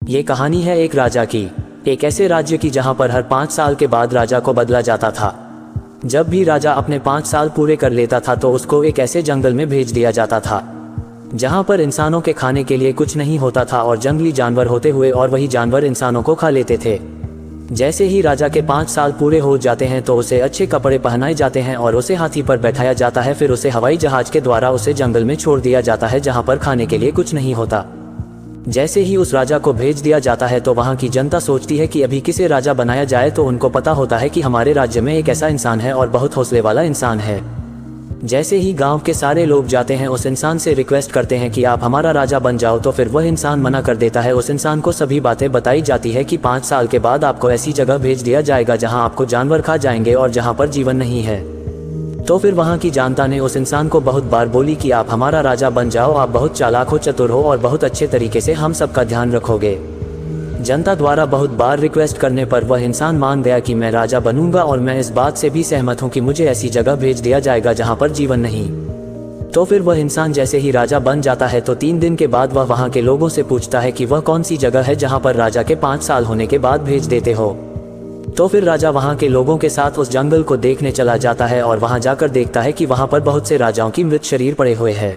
ये कहानी है एक राजा की, एक ऐसे राज्य की जहां पर हर 5 साल के बाद राजा को बदला जाता था। जब भी राजा अपने 5 साल पूरे कर लेता था तो उसको एक ऐसे जंगल में भेज दिया जाता था जहां पर इंसानों के खाने के लिए कुछ नहीं होता था और जंगली जानवर होते हुए और वही जानवर इंसानों को खा लेते थे। जैसे ही राजा के 5 साल पूरे हो जाते हैं तो उसे अच्छे कपड़े पहनाए जाते हैं और उसे हाथी पर बैठाया जाता है। फिर उसे हवाई जहाज के द्वारा उसे जंगल में छोड़ दिया जाता है जहां पर खाने के लिए कुछ नहीं होता। जैसे ही उस राजा को भेज दिया जाता है तो वहां की जनता सोचती है कि अभी किसे राजा बनाया जाए, तो उनको पता होता है कि हमारे राज्य में एक ऐसा इंसान है और बहुत हौसले वाला इंसान है। जैसे ही गांव के सारे लोग जाते हैं उस इंसान से रिक्वेस्ट करते हैं कि आप हमारा राजा बन जाओ, तो फिर वह इंसान मना कर देता है। उस इंसान को सभी बातें बताई जाती है कि 5 साल के बाद आपको ऐसी जगह भेज दिया जाएगा जहां आपको जानवर खा जाएंगे और जहां पर जीवन नहीं है। तो फिर वहां की जनता ने उस इंसान को बहुत बार बोली कि आप हमारा राजा बन जाओ, आप बहुत चालाक हो, चतुर हो और बहुत अच्छे तरीके से हम सबका ध्यान रखोगे। जनता द्वारा बहुत बार रिक्वेस्ट करने पर वह इंसान मान गया कि मैं राजा बनूंगा और मैं इस बात से भी सहमत हूं कि मुझे ऐसी जगह भेज दिया जाएगा जहां पर जीवन नहीं। तो फिर वह इंसान जैसे ही राजा बन जाता है तो 3 दिन के बाद वह वहां के लोगों से पूछता है कि वह कौन सी जगह है जहां पर राजा के 5 साल होने के बाद भेज देते हो। तो फिर राजा वहां के लोगों के साथ उस जंगल को देखने चला जाता है और वहां जाकर देखता है कि वहां पर बहुत से राजाओं की मृत शरीर पड़े हुए हैं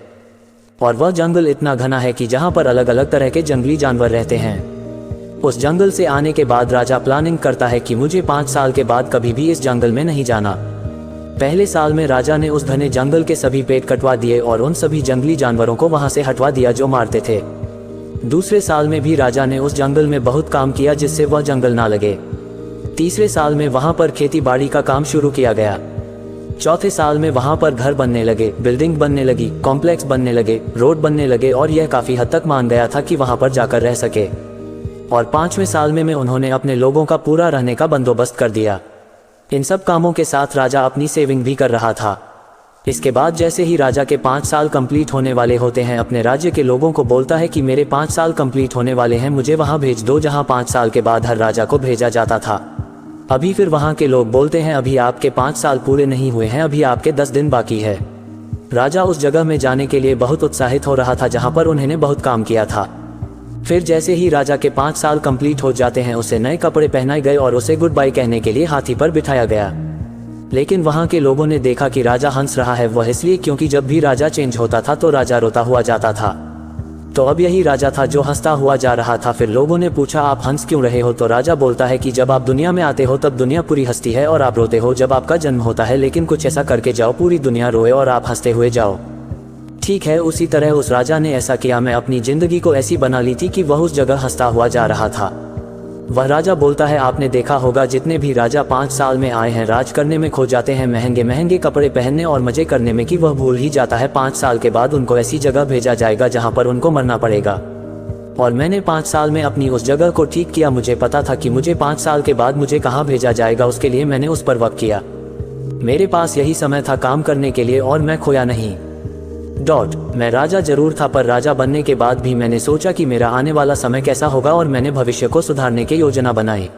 और वह जंगल इतना घना है कि जहां पर अलग अलग तरह के जंगली जानवर रहते हैं। उस जंगल से आने के बाद राजा प्लानिंग करता है कि मुझे 5 साल के बाद कभी भी इस जंगल में नहीं जाना। पहले साल में राजा ने उस घने जंगल के सभी पेड़ कटवा दिए और उन सभी जंगली जानवरों को वहां से हटवा दिया जो मारते थे। दूसरे साल में भी राजा ने उस जंगल में बहुत काम किया जिससे वह जंगल ना लगे। तीसरे साल में वहां पर खेती बाड़ी का काम शुरू किया गया। चौथे साल में वहां पर घर बनने लगे, बिल्डिंग बनने लगी, कॉम्प्लेक्स बनने लगे, रोड बनने लगे और यह काफी हद तक मान गया था कि वहां पर जाकर रह सके। और 5वें साल में उन्होंने अपने लोगों का पूरा रहने का बंदोबस्त कर दिया। इन सब कामों के साथ राजा अपनी सेविंग भी कर रहा था। इसके बाद जैसे ही राजा के 5 साल कंप्लीट होने वाले होते हैं, अपने राज्य के लोगों को बोलता है कि मेरे 5 साल कंप्लीट होने वाले हैं, मुझे वहां भेज दो जहां 5 साल के बाद हर राजा को भेजा जाता था। अभी फिर वहां के लोग बोलते हैं अभी आपके 5 साल पूरे नहीं हुए हैं, अभी आपके 10 दिन बाकी है। राजा उस जगह में जाने के लिए बहुत उत्साहित हो रहा था जहां पर उन्होंने बहुत काम किया था। फिर जैसे ही राजा के 5 साल कंप्लीट हो जाते हैं उसे नए कपड़े पहनाए गए और उसे गुड बाय कहने के लिए हाथी पर बिठाया गया। लेकिन वहां के लोगों ने देखा कि राजा हंस रहा है, वह इसलिए क्योंकि जब भी राजा चेंज होता था तो राजा रोता हुआ जाता था। तो अब यही राजा था जो हंसता हुआ जा रहा था। फिर लोगों ने पूछा आप हंस क्यों रहे हो, तो राजा बोलता है कि जब आप दुनिया में आते हो तब दुनिया पूरी हंसती है और आप रोते हो जब आपका जन्म होता है, लेकिन कुछ ऐसा करके जाओ पूरी दुनिया रोए और आप हंसते हुए जाओ। ठीक है, उसी तरह उस राजा ने ऐसा किया। मैं अपनी जिंदगी को ऐसी बना ली थी कि वह उस जगह हंसता हुआ जा रहा था। वह राजा बोलता है आपने देखा होगा जितने भी राजा 5 साल में आए हैं राज करने में खो जाते हैं, महंगे महंगे कपड़े पहनने और मजे करने में, कि वह भूल ही जाता है 5 साल के बाद उनको ऐसी जगह भेजा जाएगा जहां पर उनको मरना पड़ेगा। और मैंने 5 साल में अपनी उस जगह को ठीक किया। मुझे पता था कि मुझे 5 साल के बाद मुझे कहाँ भेजा जाएगा, उसके लिए मैंने उस पर वक्त किया। मेरे पास यही समय था काम करने के लिए और मैं खोया नहीं। मैं राजा जरूर था, पर राजा बनने के बाद भी मैंने सोचा कि मेरा आने वाला समय कैसा होगा और मैंने भविष्य को सुधारने की योजना बनाई।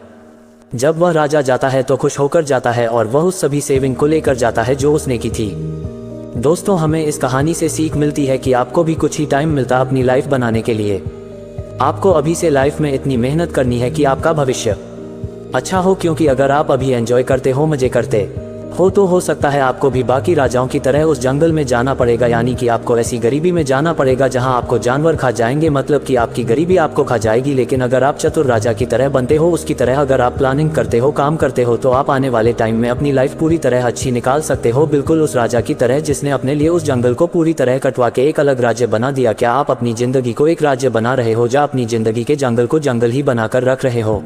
जब वह राजा जाता है तो खुश होकर जाता है और वह उस सभी सेविंग को लेकर जाता है जो उसने की थी। दोस्तों, हमें इस कहानी से सीख मिलती है कि आपको भी कुछ ही टाइम मिलता अपनी लाइफ बनाने के लिए। आपको अभी से लाइफ में इतनी मेहनत करनी है कि आपका भविष्य अच्छा हो, क्योंकि अगर आप अभी एंजॉय करते हो, मजे करते हो, तो हो सकता है आपको भी बाकी राजाओं की तरह उस जंगल में जाना पड़ेगा, यानी कि आपको ऐसी गरीबी में जाना पड़ेगा जहां आपको जानवर खा जाएंगे, मतलब कि आपकी गरीबी आपको खा जाएगी। लेकिन अगर आप चतुर राजा की तरह बनते हो, उसकी तरह अगर आप प्लानिंग करते हो, काम करते हो, तो आप आने वाले टाइम में अपनी लाइफ पूरी तरह अच्छी निकाल सकते हो, बिल्कुल उस राजा की तरह जिसने अपने लिए उस जंगल को पूरी तरह कटवा के एक अलग राज्य बना दिया। क्या आप अपनी जिंदगी को एक राज्य बना रहे हो या अपनी जिंदगी के जंगल को जंगल ही बनाकर रख रहे हो?